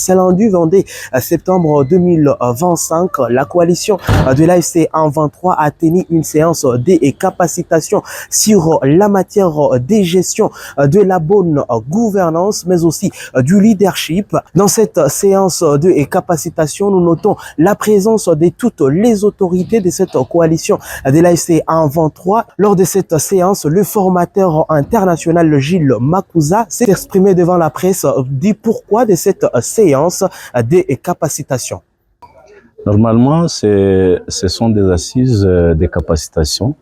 Ce lundi 22 septembre 2025, la coalition de l'AFC 123 a tenu une séance de capacitation sur la matière de gestion de la bonne gouvernance, mais aussi du leadership. Dans cette séance de capacitation, nous notons la présence de toutes les autorités de cette coalition de l'AFC 123. Lors de cette séance, le formateur international Gilles Makuza s'est exprimé devant la presse du pourquoi de cette séance de capacitation. Normalement, ce sont des assises de capacitation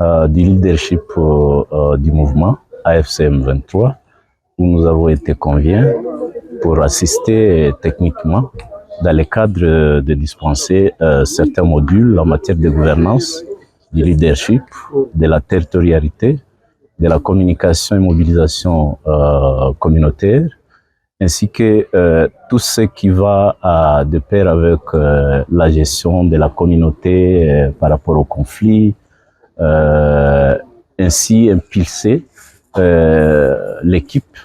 du leadership du mouvement AFCM 23 où nous avons été conviés pour assister techniquement dans le cadre de dispenser certains modules en matière de gouvernance, du leadership, de la territorialité, de la communication et mobilisation communautaire, ainsi que tout ce qui va de pair avec la gestion de la communauté par rapport au conflit, ainsi impulser l'équipe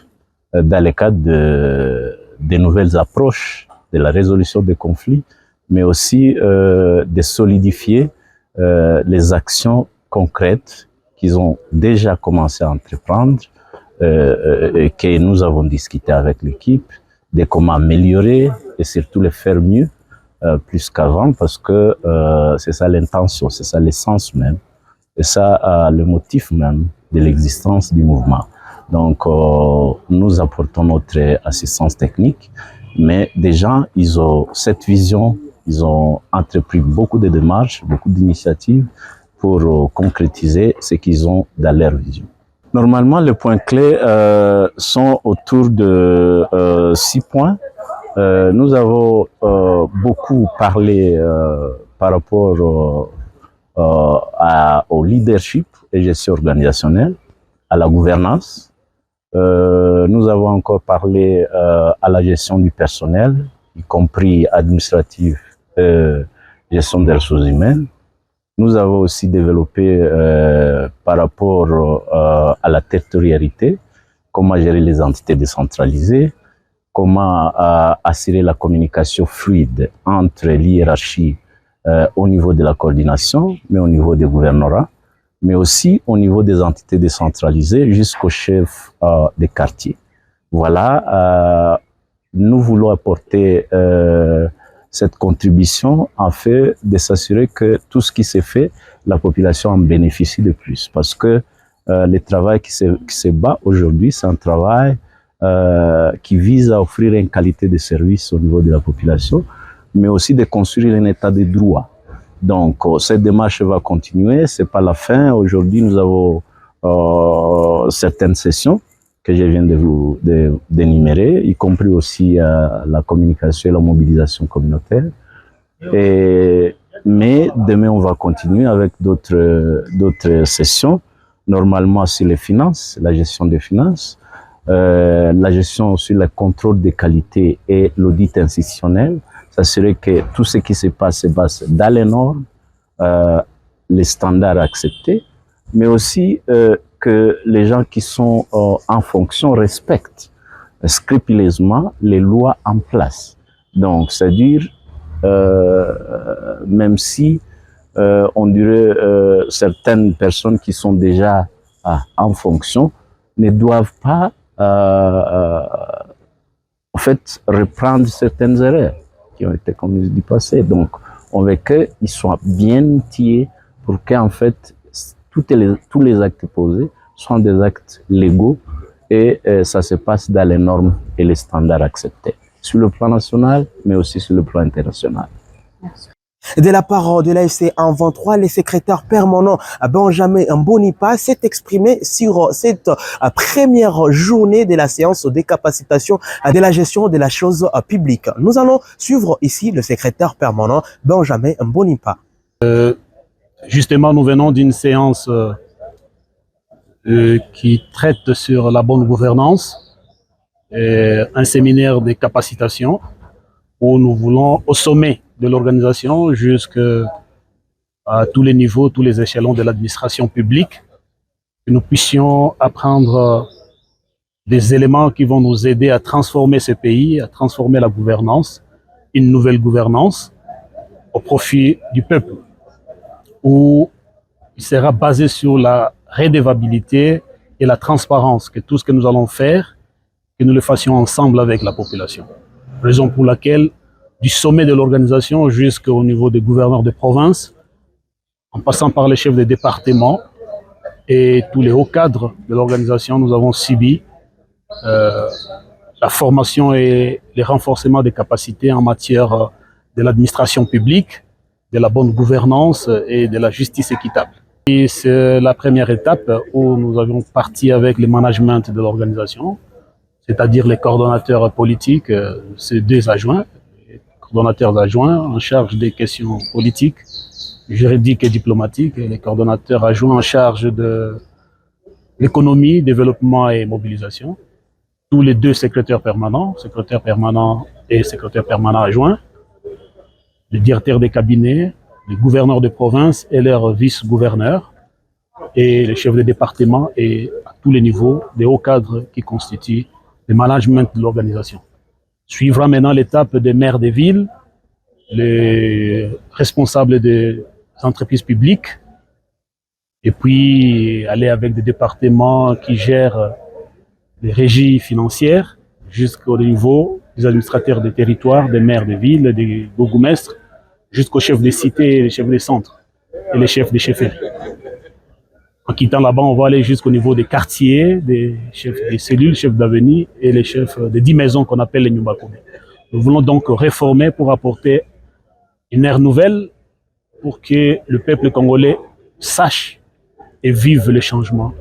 dans le cadre de nouvelles approches de la résolution des conflits, mais aussi de solidifier les actions concrètes qu'ils ont déjà commencé à entreprendre et que nous avons discuté avec l'équipe de comment améliorer et surtout le faire mieux plus qu'avant, parce que c'est ça l'intention, c'est ça l'essence même, et ça le motif même de l'existence du mouvement. Donc nous apportons notre assistance technique, mais des gens, ils ont cette vision, ils ont entrepris beaucoup de démarches, beaucoup d'initiatives pour concrétiser ce qu'ils ont dans leur vision. Normalement, les points clés sont autour de 6 points. Nous avons beaucoup parlé par rapport au leadership et gestion organisationnelle, à la gouvernance. Nous avons encore parlé à la gestion du personnel, y compris administratif et gestion des ressources humaines. Nous avons aussi développé par rapport à la territorialité, comment gérer les entités décentralisées, comment assurer la communication fluide entre l'hiérarchie au niveau de la coordination, mais au niveau des gouvernorats, mais aussi au niveau des entités décentralisées jusqu'au chef des quartiers. Voilà, nous voulons apporter cette contribution en fait de s'assurer que tout ce qui s'est fait, la population en bénéficie de plus. Parce que le travail qui se bat aujourd'hui, c'est un travail qui vise à offrir une qualité de service au niveau de la population, mais aussi de construire un état de droit. Donc, cette démarche va continuer, c'est pas la fin. Aujourd'hui, nous avons certaines sessions que je viens d'énumérer, y compris aussi la communication et la mobilisation communautaire. Mais demain, on va continuer avec d'autres sessions, normalement sur les finances, la gestion des finances, la gestion sur le contrôle des qualités et l'audit institutionnel, s'assurer que tout ce qui se passe dans les normes, les standards acceptés, mais aussi que les gens qui sont en fonction respectent scrupuleusement les lois en place. Donc, c'est-à-dire, même si on dirait certaines personnes qui sont déjà en fonction ne doivent pas en fait reprendre certaines erreurs qui ont été commises du passé. Donc, on veut qu'ils soient bien outillés pour qu'en fait, tous les actes posés soient des actes légaux et ça se passe dans les normes et les standards acceptés, sur le plan national, mais aussi sur le plan international. Merci. De la part de l'AFC 123, le secrétaire permanent Benjamin Mbonipa s'est exprimé sur cette première journée de la séance de capacitation de la gestion de la chose publique. Nous allons suivre ici le secrétaire permanent Benjamin Mbonipa. Justement, nous venons d'une séance qui traite sur la bonne gouvernance, un séminaire de capacitation où nous voulons, au sommet de l'organisation, jusqu'à tous les niveaux, tous les échelons de l'administration publique, que nous puissions apprendre des éléments qui vont nous aider à transformer ce pays, à transformer la gouvernance, une nouvelle gouvernance au profit du peuple, où il sera basé sur la redevabilité et la transparence, que tout ce que nous allons faire, que nous le fassions ensemble avec la population. Raison pour laquelle, du sommet de l'organisation jusqu'au niveau des gouverneurs de province, en passant par les chefs de département et tous les hauts cadres de l'organisation, nous avons subi la formation et le renforcement des capacités en matière de l'administration publique, de la bonne gouvernance et de la justice équitable. Et c'est la première étape où nous avions parti avec le management de l'organisation, c'est-à-dire les coordonnateurs politiques, ces deux adjoints, les coordonnateurs adjoints en charge des questions politiques, juridiques et diplomatiques, et les coordonnateurs adjoints en charge de l'économie, développement et mobilisation. Tous les deux secrétaires permanents et secrétaire permanent adjoint, les directeurs des cabinets, les gouverneurs de province et leurs vice-gouverneurs, et les chefs de département et à tous les niveaux des hauts cadres qui constituent le management de l'organisation. Suivra maintenant l'étape des maires des villes, les responsables des entreprises publiques, et puis aller avec des départements qui gèrent les régies financières jusqu'au niveau des administrateurs des territoires, des maires des villes, des bourgmestres, jusqu'aux chefs des cités, les chefs des centres et les chefs des chefferies. En quittant là-bas, on va aller jusqu'au niveau des quartiers, des chefs des cellules, chefs d'avenue et les chefs des 10 maisons qu'on appelle les Nyumbakoumé. Nous voulons donc réformer pour apporter une ère nouvelle pour que le peuple congolais sache et vive le changement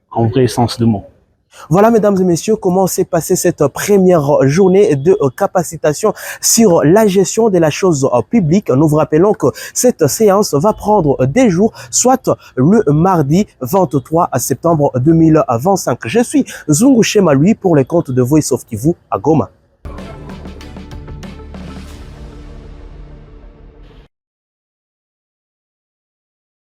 en vrai sens du mot. Voilà, mesdames et messieurs, comment s'est passée cette première journée de capacitation sur la gestion de la chose publique. Nous vous rappelons que cette séance va prendre des jours, soit le mardi 23 septembre 2025. Je suis Zungu Chema, lui, pour les comptes de Voice of Kivu à Goma.